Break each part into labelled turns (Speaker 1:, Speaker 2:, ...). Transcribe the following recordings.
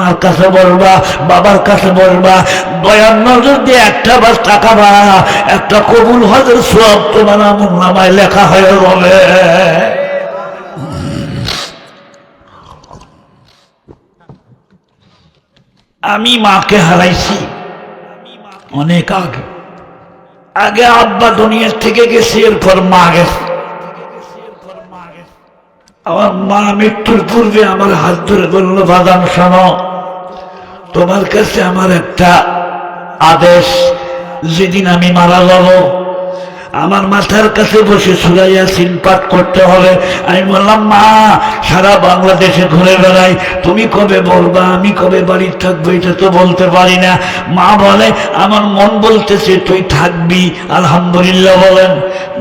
Speaker 1: মার কাছে বলবা, বাবার কাছে বলবা, দয়ার নজর দিয়ে একটা বার তাকাবা, একটা কবুল হজের সওয়াব তোমার আমলনামায় লেখা হয়ে যাবে। আমি মাকে হারাইছি অনেক আগে। আগে আব্বা দুনিয়ার থেকে গেছে, এরপর মা গেছে। আমার মা মৃত্যুর পূর্বে আমার হাত ধরে বলল, বাদাম শোনো, তোমার কাছে আমার একটা আদেশ, যেদিন আমি মারা যাব আমার মাথার কাছে বসে সূরা ইয়াসিন পাঠ করতে হবে। আমি বললাম, মা সারা বাংলাদেশে ঘুরে বেড়াই, তুমি কবে বলবা, আমি কবে বাড়ি থাকবো এটা তো বলতে পারি না। মা বলে, আমার মন বলতেছে তুই থাকবি। আলহামদুলিল্লাহ বলেন।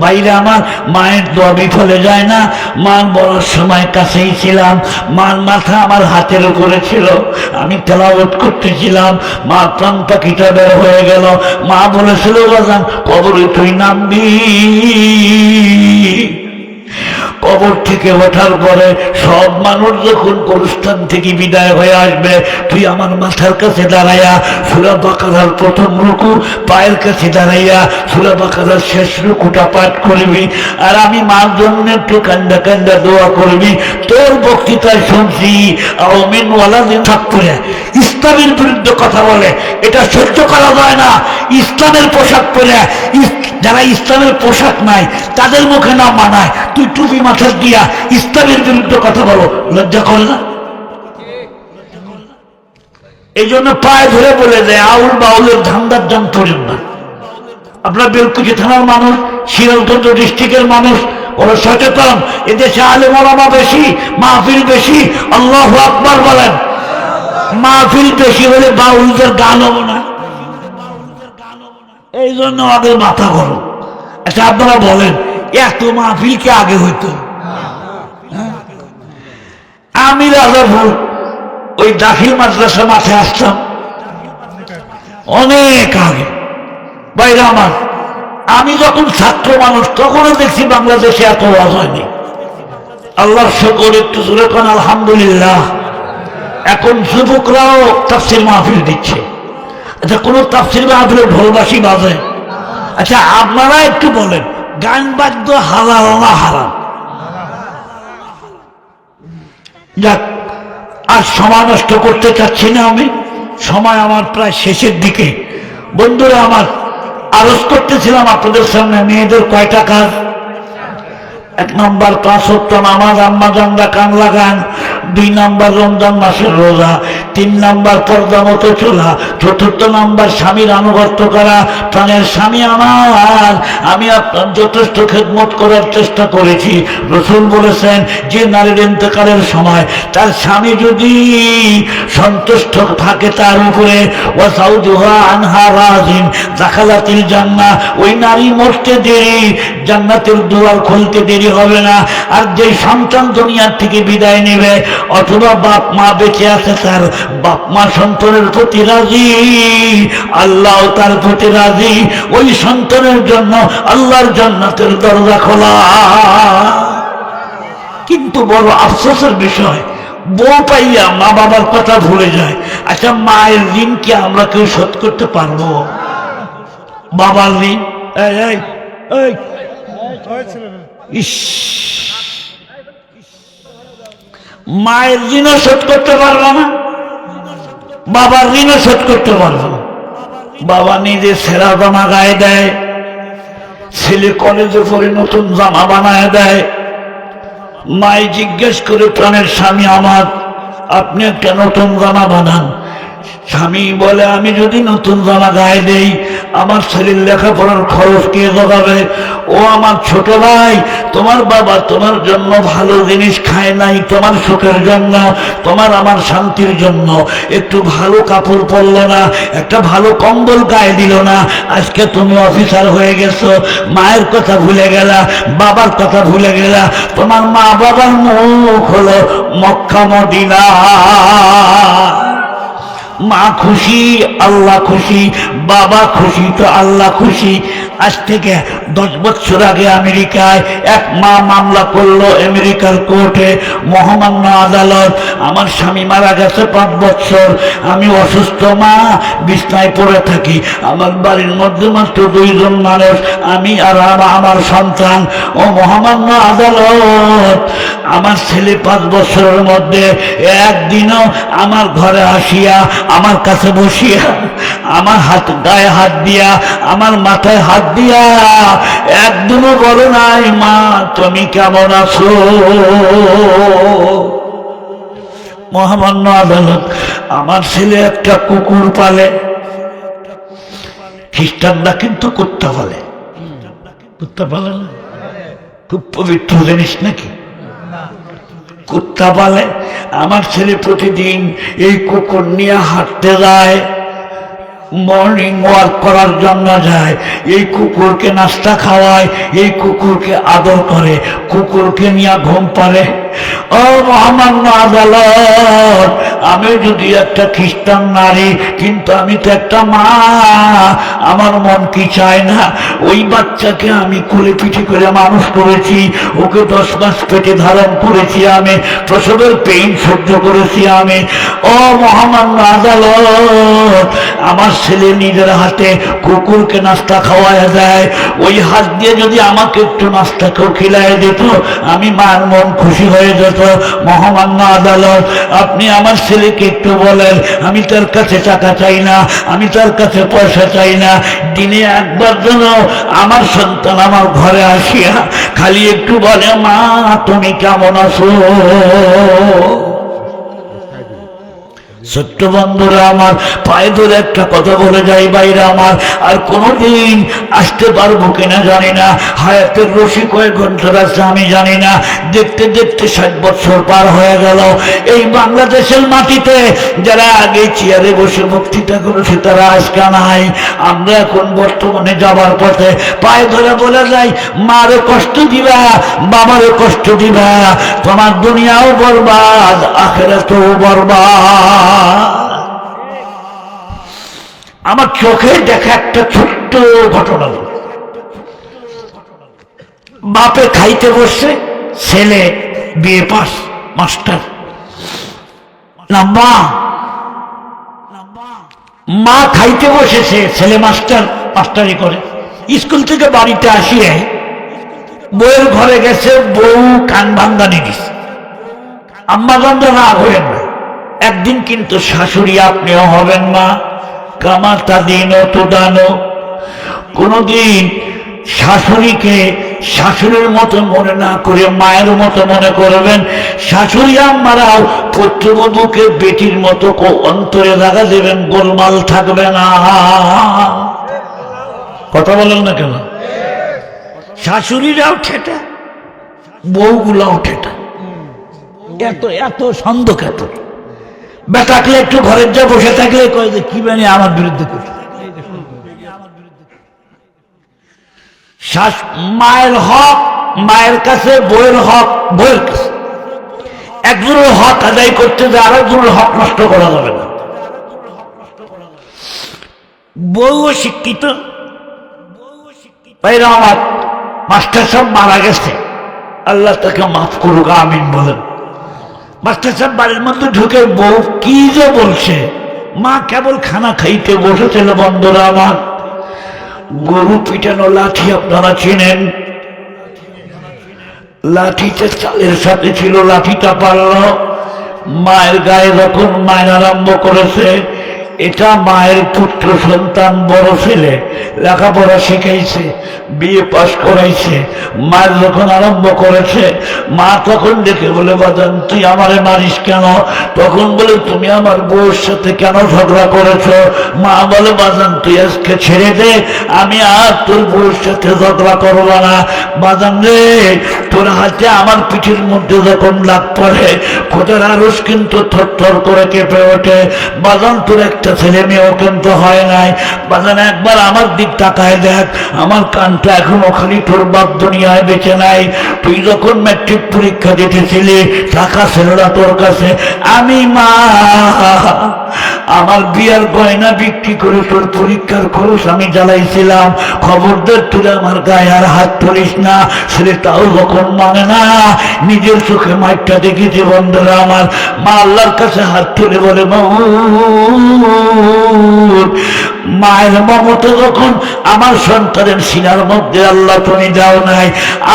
Speaker 1: বাইরে আমার মায়ের দোয়া বিফলে যায় না। মা বলার সময় কাছেই ছিলাম, মার মাথা আমার হাতের উপরে ছিল, আমি তেলাওয়াত করতেছিলাম, মা প্রাণ পাখিটা বের হয়ে গেল। মা বলেছিল, বাজান কবরে তুই নামবি, কবর থেকে ওঠার পরে সব মানুষ যখন অনুষ্ঠান থেকে বিদায় হয়ে আসবে, তুই আমার মাথার কাছে দাঁড়াইয়া সূরা বাকারার প্রথম রুকু, পায়ের কাছে দাঁড়াইয়া সূরা বাকারার শেষ রুকুটা পাঠ করবি, আর আমি মার জন্য একটু কান্দা কান্দা দোয়া করবি। তোর বক্তৃতায় শুনছি আওমিন ওয়ালাদিন থাকতে ইসলামের বিরুদ্ধে কথা বলে, এটা সহ্য করা যায় না। ইসলামের পোশাক পরে, যারা ইসলামের পোশাক নাই তাদের মুখে না মানায়, তুই টুপি মাথার দিয়া ইসলামের বিরুদ্ধে কথা বলো, লজ্জা করে না? এই জন্য পায়ে ধরে বলে দেয়, আউল বাউলের ধান্দার জান করেন না। আপনার বেলকুচি থানার মানুষ, সিরাজগঞ্জ ডিস্ট্রিক্টের মানুষ, ওরা সচেতন। এদেশে আলেম ওলামা বেশি, মাহফিল বেশি। আল্লাহু আকবার বলেন। মাহফিল বেশি হলে বাউলদের গান হবো না, এই জন্য আগে মাথা গরম। আচ্ছা আপনারা বলেন, এত মাহফিল কি আগে হইতো? আমি রাজাপুর ওই দাখিল মাদ্রাসা মাঠে আসতাম অনেক আগে। বাইরে আমার, আমি যখন ছাত্র মানুষ তখনও দেখছি বাংলাদেশে এত ওয়াজ হয়নি। আল্লাহর শুকর, একটু জোরে কোন আলহামদুলিল্লাহ। এখন যুবকরাও তাফসীর মাহফিল দিচ্ছে। আচ্ছা, কোন তাফসীর মাহফিলে ঢোলবাসী বাজে? আচ্ছা আপনারা একটু বলেন, গান বাদ্য হালাল না হারাম? যাক, আর সময় নষ্ট করতে চাচ্ছি না আমি, সময় আমার প্রায় শেষের দিকে। বন্ধুরা আমার, আরজ করতেছিলাম আপনাদের সামনে, মেয়েদের কয়টা কাজ? 1 নম্বর 5 ওয়াক্ত নামাজ, আম্মা জানরা কান লাগান। 2 নম্বর রমজান মাসের রোজা। 3 নম্বর পর্দা মতো চলা। 4র্থ নম্বর স্বামীর আনুগত্য করা। প্রাণের স্বামী আমার, আমি আপনার যথেষ্ট খেদমত করার চেষ্টা করেছি। রাসূল বলেছেন, যে নারীর ইন্তেকালের সময় তার স্বামী যদি সন্তুষ্ট থাকে তার উপরে, ওয়া যাওজুহা আনহা রাজিন দাখালাতিল জান্নাহ, ওই নারী মরতে দেরি, জান্নাতের দুয়ার খুলতে দেরি হবে না। আর যে সন্তান দুনিয়ার থেকে বিদায় নেবে, অথবা বাপ মা বেঁচে আছে, তার বাপ মা সন্তানের প্রতি রাজি, আল্লাহ তার প্রতি রাজি, ওই সন্তানের জন্য আল্লাহর জান্নাতের দরজা খোলা। কিন্তু বড় আফসোসের বিষয়, বউ পাইয়া মা বাবার কথা ভুলে যায়। আচ্ছা, মায়ের ঋণ কি আমরা কেউ শোধ করতে পারবো? বাবার ঋণ, মায়ের ঋণও শোধ করতে পারবো না, বাবার ঋণও শোধ করতে পারবো না। বাবা নিজে সেরা জামা গায়ে দেয়, ছেলে কলেজে পড়ে নতুন জামা বানায় দেয়। মায়ে জিজ্ঞেস করে, প্রাণের স্বামী আমার, আপনি একটা নতুন জামা বানান। স্বামী বলে, আমি যদি নতুন জামা গায়ে দেই, আমার ছেলের লেখাপড়ার খরচ কে জোগাবে? ও আমার ছোট ভাই, তোমার বাবা তোমার জন্য ভালো জিনিস খায় নাই, তোমার সুখের জন্য, তোমার আমার শান্তির জন্য একটু ভালো কাপড় পরলো না, একটা ভালো কম্বল গায়ে দিল না। আজকে তুমি অফিসার হয়ে গেছো, মায়ের কথা ভুলে গেলা, বাবার কথা ভুলে গেলা। তোমার মা বাবার মুখ হলো মক্কা মদিনা। মা খুশি, আল্লাহ খুশি, বাবা খুশি তো আল্লাহ খুশি। আজ থেকে 10 বছর আগে আমেরিকায় এক মা মামলা করলো আমেরিকার কোর্টে, মহামান্য আদালত। আমার স্বামী মারা গেছে 5 বছর, আমি অসুস্থ মা, বিছনায় পড়ে থাকি। আমার বাড়ির মধ্যে মাত্র 2 জন মানুষ, আমি আর আমার সন্তান। ও মহামান্য আদালত, আমার ছেলে 5 বছরের মধ্যে একদিনও আমার ঘরে আসিয়া আমার কাছে বসিয়া আমার গায়ে হাত দিয়া আমার মাথায় হাত দিয়া একদিনও বলো নাই মা তুমি কেমন আছো। মহামান্য আদালত, আমার ছেলে একটা কুকুর পালে। খ্রিস্টানরা কিন্তু কুত্তা পালে, কুত্তা পালে না? খুব পবিত্র জিনিস নাকি? কুত্তা পালে। আমার ছেলে প্রতিদিন এই কুকুর নিয়ে হাঁটতে যায়, মর্নিং ওয়াক করার জন্য যায়, এই কুকুরকে নাস্তা খাওয়ায়, এই কুকুরকে আদর করে, কুকুরকে নিয়ে ঘুম পাড়ে। ও মহামান্য আদালত, আমি যদি একটা খ্রিস্টান নারী, কিন্তু আমি তো একটা মা, আমার মন কি চায় না ওই বাচ্চাকে আমি কোলে পিঠে করে মানুষ করেছি, ওকে 10 মাস পেটে ধারণ করেছি, আমি প্রসবের পেইন সহ্য করেছি আমি। ও মহামান্য আদালত, আমার ছেলে নিজের হাতে কুকুরকে নাস্তা খাওয়ায় দেয়, ওই হাত দিয়ে যদি আমাকে একটু নাস্তা খিলাই দিত, আমি মার মন খুশি হয়ে যেত। মহামান্য আদালত, আপনি আমার ছেলেকে একটু বলেন, আমি তার কাছে টাকা চাই না, আমি তার কাছে পয়সা চাই না, দিনে একবার যেন আমার সন্তান আমার ঘরে আসিয়া খালি একটু বলে মা তুমি কেমন আছো। ছোট্ট বন্ধুরা আমার, পায়ে ধরে একটা কথা বলে যাই বাইরে আমার, আর কোনোদিন আসতে পারবো কিনা জানি না, হায়াতের রশি কয়েক ঘন্টার আছে আমি জানি না। দেখতে দেখতে 60 বছর পার হয়ে গেল। এই বাংলাদেশের মাটিতে যারা আগে চেয়ারে বসে বক্তৃতা করেছে তারা আজকে নাই। আমরা এখন বর্তমানে যাবার পথে পায়ে ধরে বলে যাই, মারে কষ্ট দিবা, বাবারে কষ্ট দিবা, তোমার দুনিয়াও বরবাদ, আখিরাতও বরবাদ। আমার চোখে দেখা একটা ছোট্ট ঘটনা, বাপে খাইতে বসছে, ছেলে বিএ পাস, মাস্টার না, মা খাইতে বসেছে, ছেলে মাস্টারি করে। স্কুল থেকে বাড়িতে আসিয়ে বউয়ের ঘরে গেছে, বউ কান ভাঙ্গানি দিছে। আম্মা জানতো না হবেন না, একদিন কিন্তু শাশুড়ি আপনিও হবেন না, কামাতা দিন তো দানো। কোনদিন শাশুড়িকে শাশুড়ির মতো মনে না করে মায়ের মতো মনে করবেন। শাশুড়ি আম্মারাও পুত্রবধূকে বেটির মতো অন্তরে লাগা দেবেন, গোলমাল থাকবে না। কথা বলেন না কেন? শাশুড়িরাও ঠেটা, বউগুলাও ঠেটা। এত এত সন্দেহ এত বেটাকলে একটু ঘরের যা বসে থাকলে কয় যে কি মানে আমার বিরুদ্ধে করছে। মায়ের হক মায়ের কাছে, বইয়ের হক বইয়ের কাছে। একজনের হক আদায় করতে যে আরেকজনের হক নষ্ট করা যাবে না। বউও শিক্ষিত, আমার মাস্টার সাহেব মারা গেছে, আল্লাহ তাকে মাফ করুক, আমিন বলেন। মাস্টার সাহেব বাড়ির মধ্যে ঢুকে বউ কি যে বলছে, মা কেবল খানা খাইতে বসেছিল। বন্ধুরা আমার, গরু পিটানো লাঠি আপনারা চেনেন, লাঠিটা চালের সাথে ছিল, লাঠিটা পারল মায়ের গায়ে যখন মায়ের আরম্ভ করেছে। এটা মায়ের পুত্র সন্তান, বড় ছেলে, লেখাপড়া শিখাইছে, বিএ পাস করাইছে। মায়ের যখন আরম্ভ করেছে, মা তখন দেখে বলে বাজান তুই আমারে মারিস কেন? তখন বলে তুমি আমার বউর সাথে কেন ঝগড়া করেছ? মা বলে বাজান তুই আজকে ছেড়ে দে, আমি আর তোর বউর সাথে ঝগড়া করবো না। বাজান রে, তোর হাতে আমার পিঠের মধ্যে যখন লাগ পড়ে, খোদার আরশ কিন্তু থরথর করে কেঁপে ওঠে। বাজান তোর একটা ছেলে মেয়েও কিন্তু হয় নাই। বাজান একবার আমার দিক তাকায় দেখ, আমার কানটা এখনো খালি তোর বাপ দুনিয়ায় বেঁচে নাই। তুই যখন ম্যাট্রিক পরীক্ষা দিতেছিলি টাকা ছিল না তোর কাছে, আমি মা আমার বিয়ার গয়না বিক্রি করে তোর পরীক্ষার খরচ আমি জ্বালাইছিলাম, খবরদার তুলে আমার গায়ে আর হাত তুলিস না। ছেলেটাও যখন মানে না, নিজের চোখে মাইকটা দেখেছে বন্ধুরা আমার, মা আল্লাহর কাছে হাত তুলে বলে, মায়ের মমতা যখন আমার সন্তানের সিনার মধ্যে আল্লাহ তুমি দাও নাই,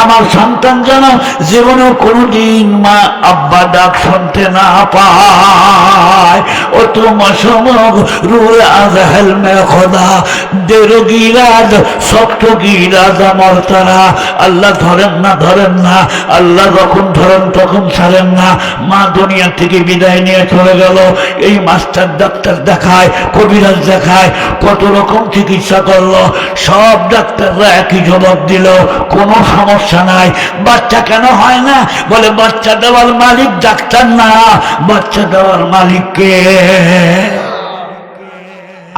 Speaker 1: আমার সন্তান যেন জীবনেও কোনোদিন মা আব্বা ডাক শুনতে না পায়। ও তোমার সমগ রুল আজহাল মে খোদা দেরো গিরাজ শক্ত গিরাজ আমার তারা। আল্লাহ ধরেন না, আল্লাহ যখন ধরেন তখন ছাড়েন না। মা দুনিয়া থেকে বিদায় নিয়ে চলে গেল। এই মাস্টার ডাক্তার দেখায়, কবিরাজ দেখায়, কত রকম চিকিৎসা করলো, সব ডাক্তাররা একই জবাব দিল, কোনো সমস্যা নাই। বাচ্চা কেন হয় না? বলে বাচ্চা দেওয়ার মালিক ডাক্তার না, বাচ্চা দেওয়ার মালিককে।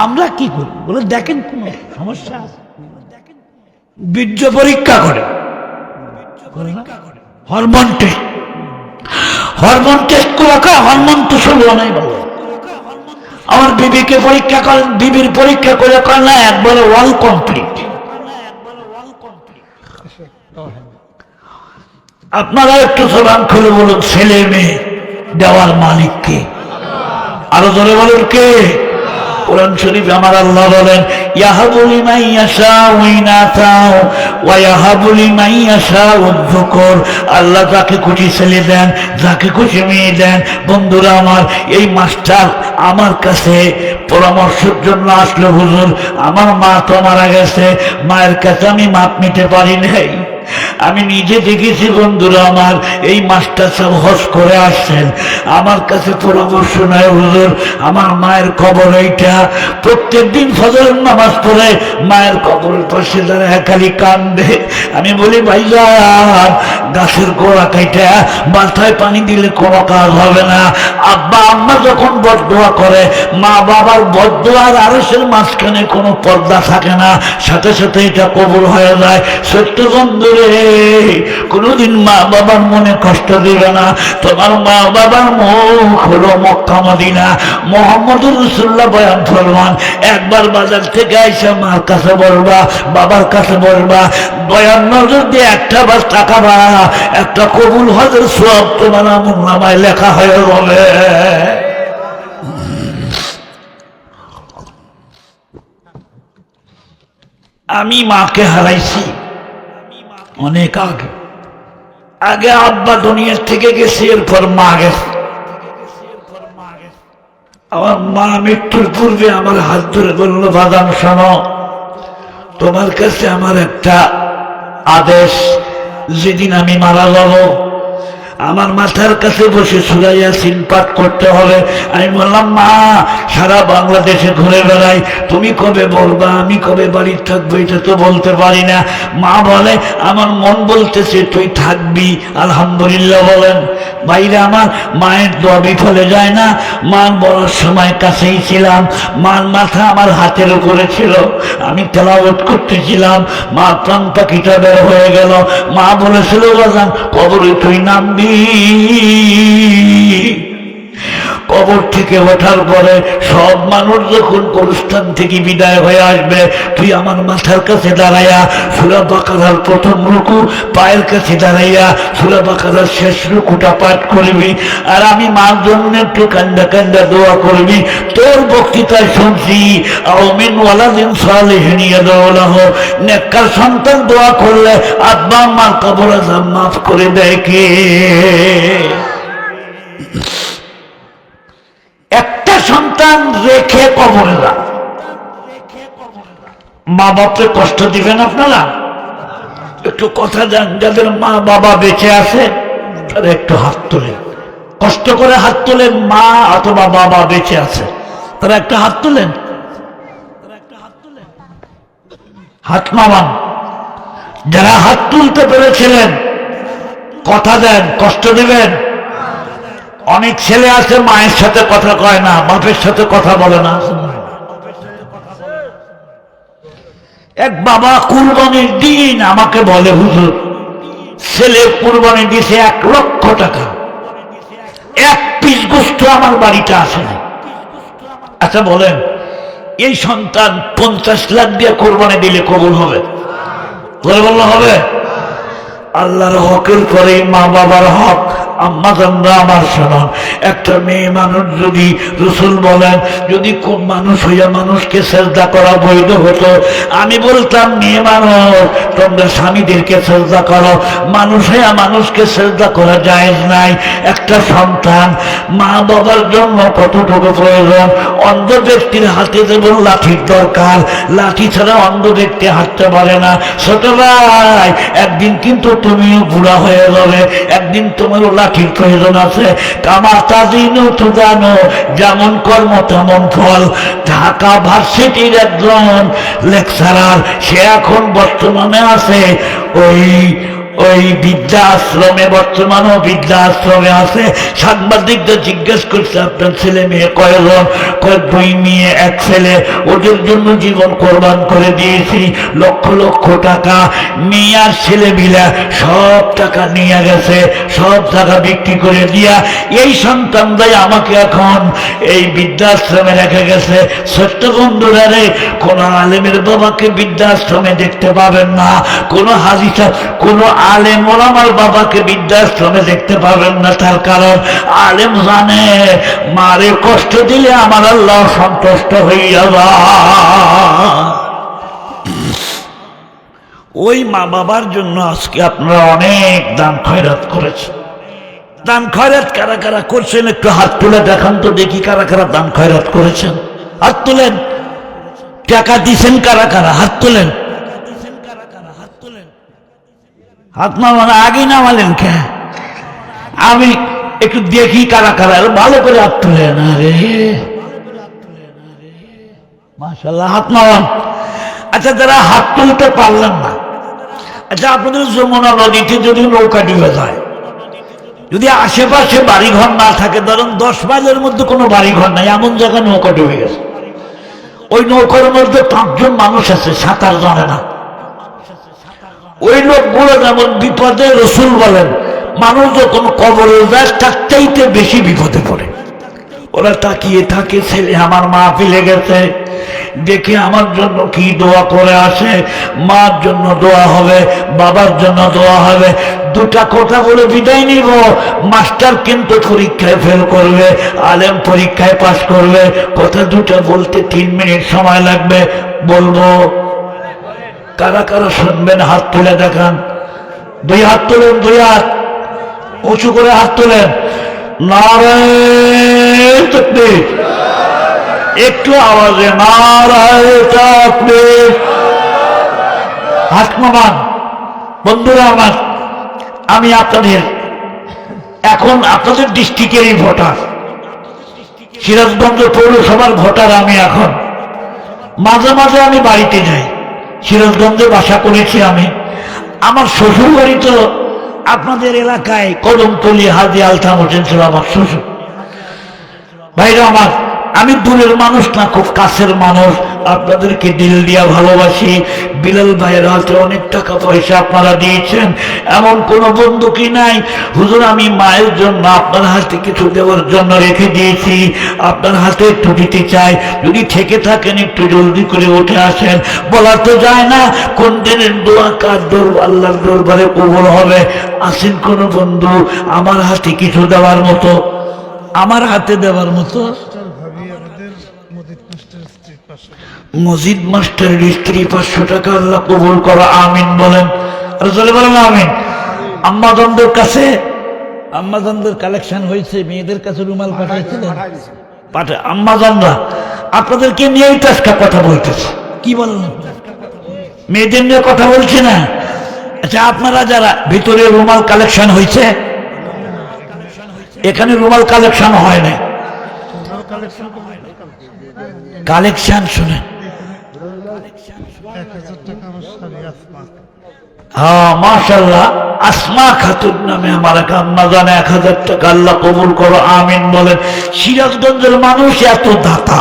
Speaker 1: আমরা কি করি? বলে দেখেন কোনো সমস্যা আছে, বীর্য পরীক্ষা করে, হরমোন টেস্ট করে, হরমোন তো শুরু নাই বলে। আমার বিবিকে পরীক্ষা করেন, বিবির পরীক্ষা করে করেন না, একবারে ওয়াল কমপ্লিট। আপনারা একটু জবান খুলে বলুন, ছেলে মেয়ে দেওয়ার মালিক কে? আরো জোরে বলুন কে? কোরআন শরীফ আমার আল্লাহ বলেন, ইয়াহাবু লিমান ইয়াশাউ ইনাসাও ওয়া ইয়াহাবু লিমান ইয়াশাউ যুকুর। আল্লাহ যাকে খুশি ছেলে দেন, যাকে খুশি মেয়ে দেন। বন্ধুরা আমার, এই মাস্টার আমার কাছে পরামর্শের জন্য আসলো, হুজুর আমার মা তো মারা গেছে, মায়ের কাছে আমি মাপ নিতে পারি নাই। আমি নিজে দেখেছি বন্ধুরা আমার, এই মাস্টার সাহেব হজ করে আসছেন, আমার কাছে পরামর্শ নেয়, হুজুর আমার মায়ের কবর এইটা। প্রত্যেক দিন ফজরের নামাজ পড়ে মায়ের কবরের পাশে দাঁড়ায় খালি কান্দে। আমি বলি, ভাইজান গাছের গোড়া কাইটা মাথায় পানি দিলে কোনো কাজ হবে না। আব্বা আম্মা যখন বদদোয়া করে, মা বাবার বদদোয়ার আরশের মাঝখানে কোনো পর্দা থাকে না, সাথে সাথে এটা কবুল হয়ে যায়। সত্য বন্ধু রে, কোনদিন মা বাবার মনে কষ্ট দিবে না। তোমার মা বাবার মুখ হলো মক্কা মদিনা, মুহাম্মদুর রাসূলুল্লাহ বয়ান ফরমান, একবার বাজার থেকে আইসা মার কাছে বলবা, বাবার কাছে বলবা, বয়ান নজর দিয়ে একটা বার তাকাবা, একটা কবুল হজের সওয়াব তোমার আমলনামায় লেখা হয়ে যাবে। আমি মাকে হারাইছি অনেক আগে আব্বা দুনিয়ার থেকে গেছে, এরপর মা গেছে। আমার মা মৃত্যুর পূর্বে আমার হাত ধরে বললো, বাদাম শোনো, তোমার কাছে আমার একটা আদেশ, যেদিন আমি মারা যাব আমার মাথার কাছে বসে সূরা ইয়াসিন পাঠ করতে হবে। আমি বললাম, মা সারা বাংলাদেশে ঘুরে বেড়াই, তুমি কবে বলবা, আমি কবে বাড়ি থাকবো এটা তো বলতে পারি না। মা বলে, আমার মন বলতেছে তুই থাকবি। আলহামদুলিল্লাহ বলেন। বাইরে আমার মায়ের দোয়া বিফলে যায় না। মা বলার সময় কাছেই ছিলাম, মার মাথা আমার হাতের উপরে ছিল, আমি তেলাওয়াত করতেছিলাম, মা প্রাণ পাখিটা বের হয়ে গেল। মা বলেছিল, বাজান কবরে তুই নামবি, কবর থেকে ওঠার পরে সব মানুষ যখন অনুষ্ঠান থেকে বিদায় হয়ে আসবে, তুই আমার মাথার কাছে দাঁড়াইয়া সূরা বাকারার প্রথম রুকু পায়ের কাছে দাঁড়াইয়া সূরা বাকারার শেষ রুকুটা পাঠ করবি, আর আমি মার জন্য একটু কান্দা কান্দা দোয়া করবি। তোর বক্তৃতায় শুনছি, আমিন ওয়ালাদিন সালিহিন ইয়াদউ লাহু, নেককার সন্তান দোয়া করলে আব্বা আম্মার কবর আযাব মাফ করে দেয় কে? একটা সন্তান রেখে কবরে যান, মা বাপকে কষ্ট দিবেন আপনারা? একটু কথা দেন, যাদের মা বাবা বেঁচে আছে তারা একটু হাত তোলেন, কষ্ট করে হাত তোলেন। মা অথবা বাবা বেঁচে আছে তারা একটা হাত তোলেন, হাত নামান। যারা হাত তুলতে পেরেছিলেন কথা দেন, কষ্ট দিবেন। অনেক ছেলে আছে মায়ের সাথে কথা কয় না, বাপের সাথে কথা বলে না। এক বাবা কুরবানির দিন আমাকে বলে, হুজুর ছেলে কুরবানি দিয়েছে 1 লক্ষ টাকা, এক পিস গোস্ত আমার বাড়িতে আসে না। আচ্ছা বলেন, এই সন্তান 50 লাখ দিয়ে কোরবানি দিলে কবুল হবে? বললে হবে? আল্লাহর হকের পরে মা বাবার হক। আম্মা জানরা আমার শোনান, একটা মেয়ে মানুষ যদি, রসুল বলেন, যদি কোন মানুষ হইয়া মানুষকে সেজদা করা বৈধ হতো, আমি বলতাম মেয়ে মানুষ তোমরা স্বামীদেরকে সেজদা করো, মানুষ হইয়া মানুষকে সেজদা করা জায়েজ নাই। একটা সন্তান মা বাবার জন্য কতটুকু প্রয়োজন। অন্ধ ব্যক্তির হাতে যেমন লাঠির দরকার, লাঠি ছাড়া অন্ধ ব্যক্তি হাঁটতে পারে না। ছোট ভাই, একদিন কিন্তু তুমিও বুড়া হয়ে যাবে, একদিন তোমারও লাঠির প্রয়োজন আছে। কামা তাজিনু তুজানো, যেমন কর্ম তেমন ফল। ঢাকা ভার্সিটির একজন লেকচারার, সে এখন বর্তমানে আছে ওই বৃদ্ধা আশ্রমে, বর্তমানেও বৃদ্ধা আশ্রমে আছে। সাংবাদিকদের জিজ্ঞেস করছে আপনার ছেলে মেয়ে কয়জন? কয় 2 মেয়ে 1 ছেলে। ওদের জন্য জীবন কোরবান করে দিয়েছি, লক্ষ লক্ষ টাকা। মেয়ে আর ছেলে মিলা সব টাকা নিয়ে গেছে, সব টাকা বিক্রি করে দিয়া এই সন্তানটাই আমাকে এখন এই বৃদ্ধাশ্রমে রেখে গেছে। ছোট্ট বন্ধুরা রে, কোন আলেমের বাবাকে বৃদ্ধাশ্রমে দেখতে পাবেন না, কোন হাজি সাহেব, কোন আলেম ওলামার বাবাকে বৃদ্ধাশ্রমে দেখতে পাবেন না। তার কারণ আলেম জানে মারে কষ্ট দিলে আমার আল্লাহ সন্তুষ্ট হইয়া যায়। ওই মা বাবার জন্য আজকে আপনারা অনেক দান খয়রাত করেছেন। দান খয়রাত কারা কারা করছেন একটু হাত তুলে দেখান তো দেখি, কারা কারা দান খয়রাত করেছেন? হাত তুলেন। টাকা দিছেন কারা কারা? হাত তুলেন। হাত নামানো আগে নামালেন কে? আমি একটু দেখি কারা কারা, ভালো করে হাত তুলেন। আরে মাশাআল্লাহ, হাত নামান। আচ্ছা, যারা হাত তুলতে পারলেন না, আচ্ছা আপনাদের যমুনা নদীতে যদি নৌকা ডুবে যায়, যদি আশেপাশে বাড়িঘর না থাকে, ধরুন 10 মাইলের মধ্যে কোনো বাড়িঘর নাই, এমন জায়গায় নৌকা ডুবে গেছে, ওই নৌকার মধ্যে 5 জন মানুষ আছে, সাঁতার জানে না। ওই লোকগুলো যেমন বিপদে, রসুল বলেন মানুষ যখন কবরে যায় তার চাইতে বেশি বিপদে পড়ে। ওরা তাকিয়ে থাকে, ছেলে আমার মা ফেলে গেছে, দেখে আমার জন্য কি দোয়া করে আসে। মার জন্য দোয়া হবে, বাবার জন্য দোয়া হবে। 2টা কথা বলে বিদায় নিব। মাস্টার কিন্তু পরীক্ষায় ফেল করবে, আলেম পরীক্ষায় পাস করবে। কথা 2টা বলতে 3 মিনিট সময় লাগবে। বলবো, কারা কারা শুনবেন? হাত তুলে দেখান। 2 হাত তোলেন, 2 হাত উঁচু করে হাত তোলেন। নারায়ে তাকবীর, একটু আওয়াজে নারায়ে তাকবীর। হাত নামান। বন্ধুরা আমার, আমি আপনাদের এখন আপনাদের ডিস্ট্রিক্টেরই ভোটার, সিরাজগঞ্জ পৌরসভার ভোটার। আমি এখন মাঝে মাঝে আমি বাড়িতে যাই, সিরাজগঞ্জে বাসা করেছি আমি। আমার শ্বশুর বাড়ি তো আপনাদের এলাকায় কদমতলী, হাজি আলতাফ হোসেন ছিল আমার শ্বশুর। ভাইরা আমার, আমি দূরের মানুষ না, খুব কাছের মানুষ। আপনাদেরকে দিল দিয়া ভালোবাসি। বিলাল ভাইয়ের হাতে অনেক টাকা পয়সা আপনারা দিয়েছেন, এমন কোনো বন্ধু কি নাই? হুজুর আমি মায়ের জন্য আপনার হাতে কিছু দেওয়ার জন্য রেখে দিয়েছি, আপনার হাতে একটু দিতে চাই, যদি থেকে থাকেন একটু জলদি করে উঠে আসেন। বলা তো যায় না কোন দিনের দোয়া কার আল্লাহর দরবারে কবুল হবে। আসেন কোনো বন্ধু আমার হাতে কিছু দেওয়ার মতো, আমার হাতে দেওয়ার মতো। মজিদ মাস্টারের স্ত্রী 500 টাকা, আল্লাহ কবুল করো, আমিন বলেন। আর চলে বলেন আমিন। আম্মাজানদের কাছে, আম্মাজানদের কালেকশন হয়েছে, মেয়েদের কাছে রুমাল পাঠাইছিলেন, আম্মাজানরা আপনাদেরকে নিয়েই তো আজকে কথা বলতেছে। কি বলেন? মেয়েদের নিয়ে কথা বলছি না। আচ্ছা, আপনারা যারা ভিতরে রুমাল কালেকশন হয়েছে, এখানে রুমাল কালেকশন হয় না। কালেকশন শুনে, হ্যাঁ মাশাআল্লাহ, আসমা খাতুন নামে আমার এক আম্মা জানে 1000 টাকা, আল্লাহ কবুল করো, আমিন বলেন। সিরাজগঞ্জের মানুষ এত দাতা,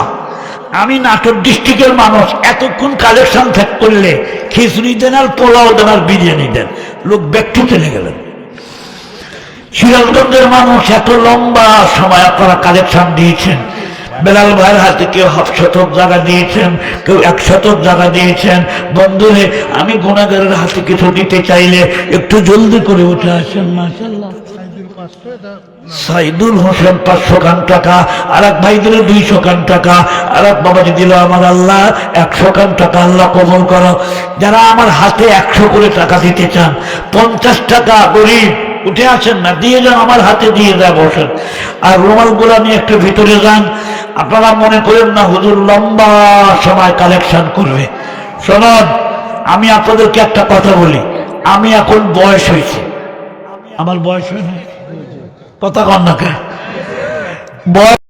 Speaker 1: আমি নাটোর ডিস্ট্রিক্টের মানুষ, এতক্ষণ কালেকশন ঠিক করলে খিচুড়ি দেন আর পোলাও দেন আর বিরিয়ানি দেন, লোক ব্যক্তি চলে গেলেন। সিরাজগঞ্জের মানুষ এত লম্বা সময় আপনারা কালেকশন দিয়েছেন, বেলাল ভাইয়ের হাতে কেউ 1/2 জায়গা দিয়েছেন, কেউ 1 জায়গা দিয়েছেন। বন্ধুরে, আমি গুনাহগারের হাতে কিছু দিতে চাইলে একটু জলদি করে উঠে আসেন। মাশাআল্লাহ, সাইদুল হোসেন 500 খান টাকা, আর এক ভাই দিল 200 খান টাকা, আর এক বাবাজি দিল আমার আল্লাহ 100 খান টাকা। আল্লাহ কবুল করো। যারা আমার হাতে 100 করে টাকা দিতে চান, 50 টাকা গরিব উঠে আসেন না, দিয়ে যান, আমার হাতে দিয়ে দেয়, বসেন। আর রুমালগুলা নিয়ে একটু ভিতরে যান। আপনারা মনে করেন না হুজুর লম্বা সময় কালেকশন করবে। শোনন, আমি আপনাদেরকে একটা কথা বলি, আমি এখন বয়স হয়েছে, আমার বয়স হয় না, কথা কন না কে বয়স